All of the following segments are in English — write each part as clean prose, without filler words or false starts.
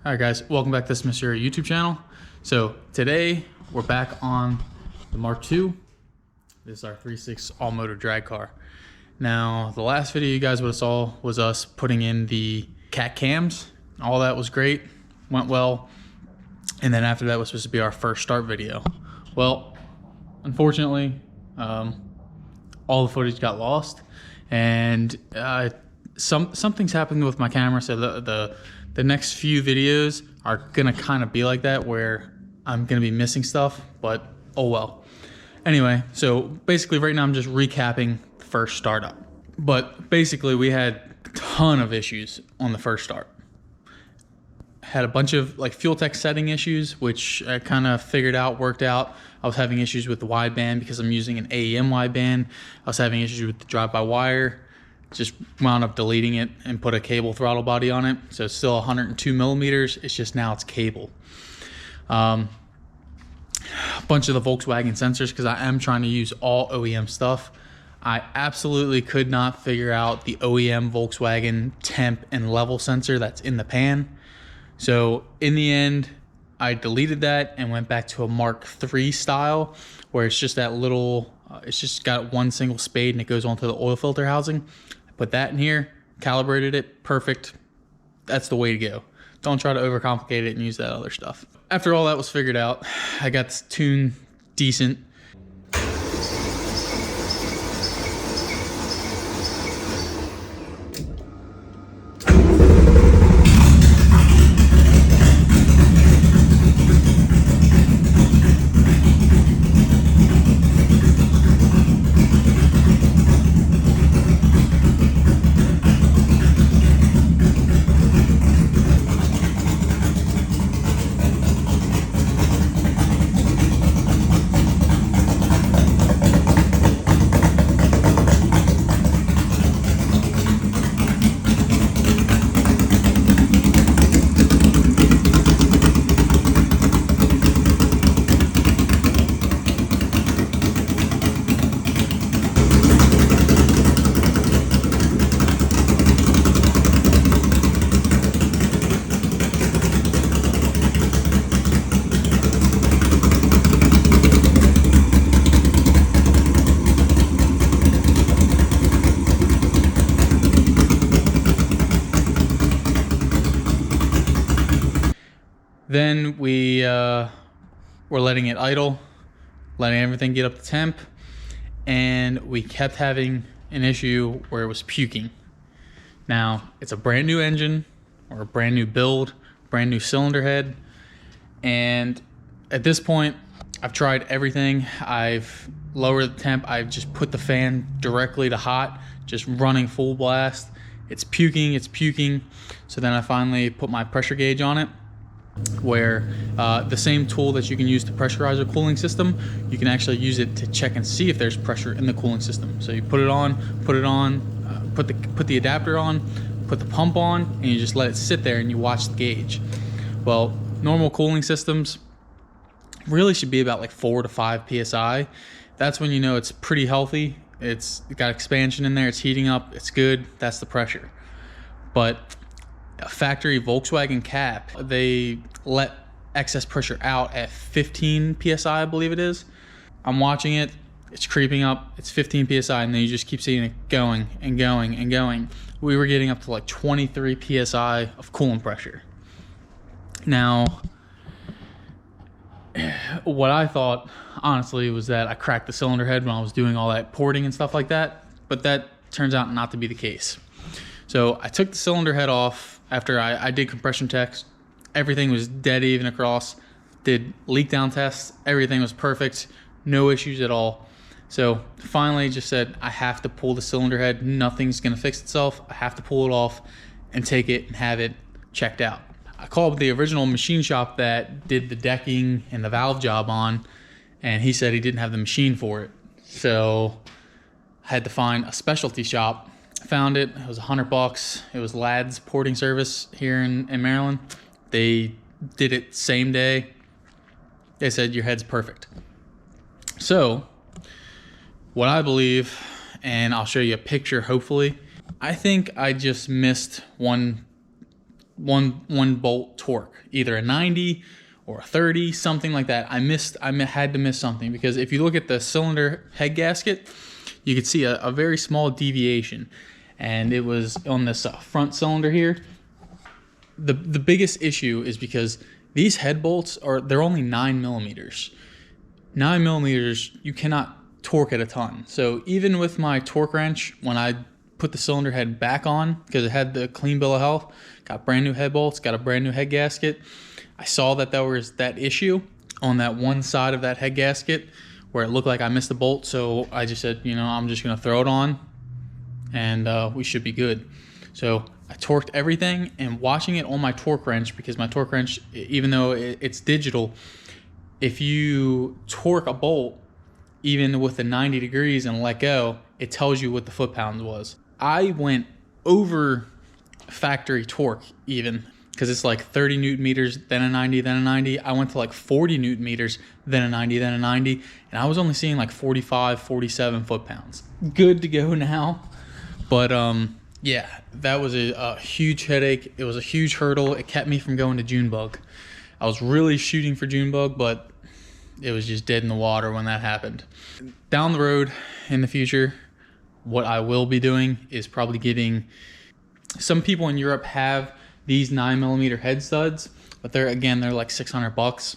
All right, guys, welcome back to this Mr. YouTube channel. So today we're back on the Mark II. This is our 3.6 all-motor drag car. Now, the last video you guys would have saw was us putting in the cat cams. All that was great, went well. And then after that was supposed to be our first start video. Well, unfortunately, all the footage got lost, and something's happened with my camera. So the next few videos are gonna kind of be like that, where I'm gonna be missing stuff, but oh well. Anyway, so basically right now I'm just recapping the first startup. But basically we had a ton of issues on the first start. Had a bunch of like fuel tech setting issues, which I kind of figured out, worked out. I was having issues with the wideband because I'm using an AEM wideband. I was having issues with the drive-by-wire. Just wound up deleting it and put a cable throttle body on it. So it's still 102 millimeters. It's just now it's cable. A bunch of the Volkswagen sensors, because I am trying to use all OEM stuff. I absolutely could not figure out the OEM Volkswagen temp and level sensor that's in the pan. So in the end, I deleted that and went back to a Mark III style, where it's just that little, it's just got one single spade and it goes onto the oil filter housing. Put that in here, calibrated it, perfect. That's the way to go. Don't try to overcomplicate it and use that other stuff. After all that was figured out, I got this tune decent. Then we were letting it idle, letting everything get up to temp, and we kept having an issue where it was puking. Now, it's a brand new engine, or a brand new build, brand new cylinder head, and at this point, I've tried everything. I've lowered the temp, I've just put the fan directly to hot, just running full blast. It's puking, it's puking. So then I finally put my pressure gauge on it, where the same tool that you can use to pressurize a cooling system, you can actually use it to check and see if there's pressure in the cooling system. So you put the adapter on, put the pump on, and you just let it sit there and you watch the gauge. Well, normal cooling systems really should be about like 4 to 5 psi. That's when you know it's pretty healthy. It's got expansion in there, it's heating up, it's good, that's the pressure. But a factory Volkswagen cap, they let excess pressure out at 15 psi, I believe it is. I'm watching it, it's creeping up, it's 15 psi, and then you just keep seeing it going and going and going. We were getting up to like 23 psi of coolant pressure. Now, what I thought, honestly, was that I cracked the cylinder head when I was doing all that porting and stuff like that, but that turns out not to be the case. So I took the cylinder head off after I did compression checks. Everything was dead even across. Did leak down tests. Everything was perfect. No issues at all. So finally just said, I have to pull the cylinder head. Nothing's going to fix itself. I have to pull it off and take it and have it checked out. I called the original machine shop that did the decking and the valve job on, and he said he didn't have the machine for it. So I had to find a specialty shop. Found it. It was $100. It was Ladd's porting service here in Maryland. They did it same day. They said your head's perfect. So what I believe, and I'll show you a picture hopefully, I think I just missed one one bolt torque, either a 90 or a 30, something like that. I had to miss something, because if you look at the cylinder head gasket, you could see a very small deviation, and it was on this front cylinder here. The biggest issue is because these head bolts they're only 9 millimeters. 9 millimeters, you cannot torque at a ton. So even with my torque wrench, when I put the cylinder head back on, because it had the clean bill of health, got brand new head bolts, got a brand new head gasket, I saw that there was that issue on that one side of that head gasket where it looked like I missed a bolt. So I just said, you know, I'm just gonna throw it on and we should be good. So I torqued everything, and watching it on my torque wrench, because my torque wrench, even though it's digital, if you torque a bolt, even with the 90 degrees and let go, it tells you what the foot-pounds was. I went over factory torque even, because it's like 30 Newton meters, then a 90, then a 90. I went to like 40 Newton meters, then a 90, then a 90, and I was only seeing like 45, 47 foot-pounds. Good to go now. But yeah, that was a huge headache. It was a huge hurdle. It kept me from going to Junebug. I was really shooting for Junebug, but it was just dead in the water when that happened. Down the road in the future, what I will be doing is probably getting, some people in Europe have these 9mm head studs, but they're like $600.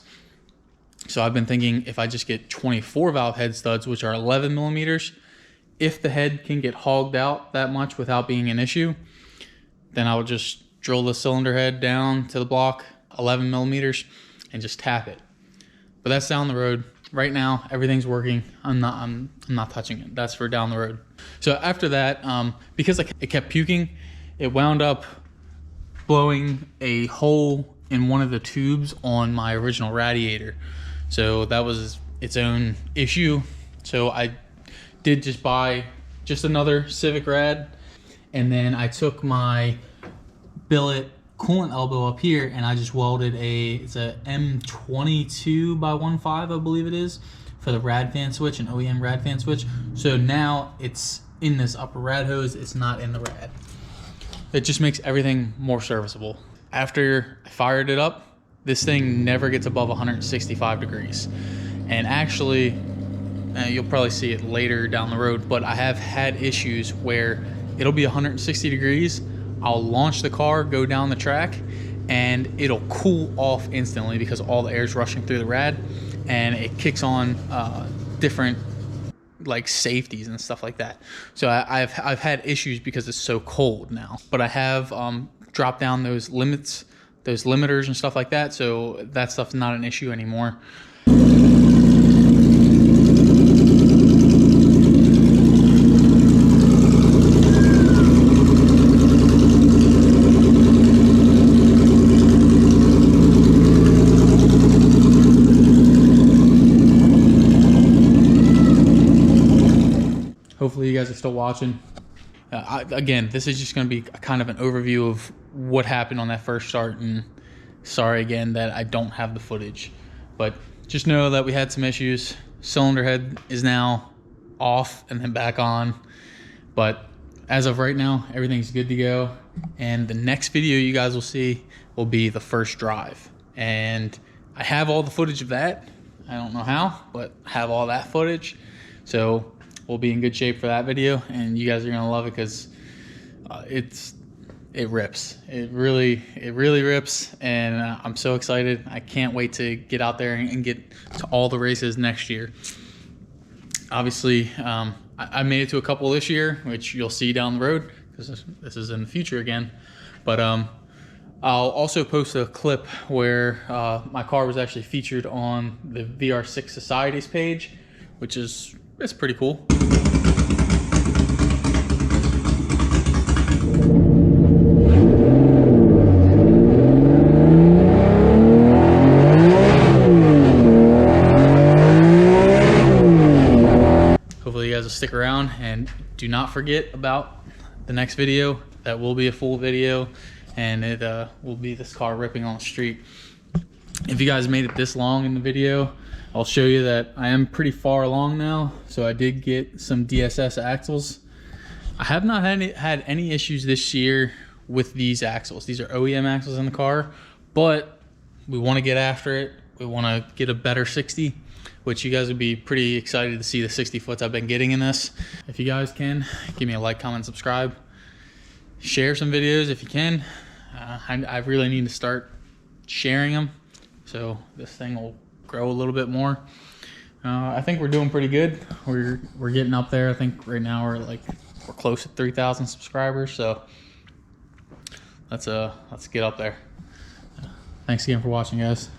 So I've been thinking, if I just get 24 valve head studs, which are 11mm, if the head can get hogged out that much without being an issue, then I would just drill the cylinder head down to the block, 11mm, and just tap it. But that's down the road. Right now, everything's working. I'm not touching it. That's for down the road. So after that, because it kept puking, it wound up blowing a hole in one of the tubes on my original radiator. So that was its own issue. So I did just buy just another Civic Rad, and then I took my billet coolant elbow up here and I just welded it's a M22 by 1.5, I believe it is, for the rad fan switch, an OEM rad fan switch. So now it's in this upper rad hose, it's not in the rad. It just makes everything more serviceable. After I fired it up, this thing never gets above 165 degrees. And actually, you'll probably see it later down the road, but I have had issues where it'll be 160 degrees. I'll launch the car, go down the track, and it'll cool off instantly because all the air is rushing through the rad, and it kicks on different like safeties and stuff like that. So I've had issues because it's so cold now, but I have dropped down those limits, those limiters and stuff like that, so that stuff's not an issue anymore. Hopefully you guys are still watching. Again, this is just going to be kind of an overview of what happened on that first start, and sorry again that I don't have the footage, but just know that we had some issues. Cylinder head is now off and then back on, but as of right now, everything's good to go. And the next video you guys will see will be the first drive, and I have all the footage of that. I don't know how, but I have all that footage, so we'll be in good shape for that video, and you guys are gonna love it because it rips. It really rips, and I'm so excited. I can't wait to get out there and get to all the races next year. Obviously, I made it to a couple this year, which you'll see down the road because this is in the future again. But I'll also post a clip where my car was actually featured on the VR6 Society's page, which is pretty cool. Hopefully you guys will stick around, and do not forget about the next video. That will be a full video, and it will be this car ripping on the street. If you guys made it this long in the video, I'll show you that I am pretty far along now. So I did get some DSS axles. I have not had any issues this year with these axles. These are OEM axles in the car, but we want to get after it. We want to get a better 60, which you guys would be pretty excited to see the 60 foots I've been getting in this. If you guys can, give me a like, comment, subscribe. Share some videos if you can. I really need to start sharing them so this thing will grow a little bit more. I think we're doing pretty good. We're getting up there. I think right now we're close to 3,000 subscribers. So let's get up there. Thanks again for watching, guys.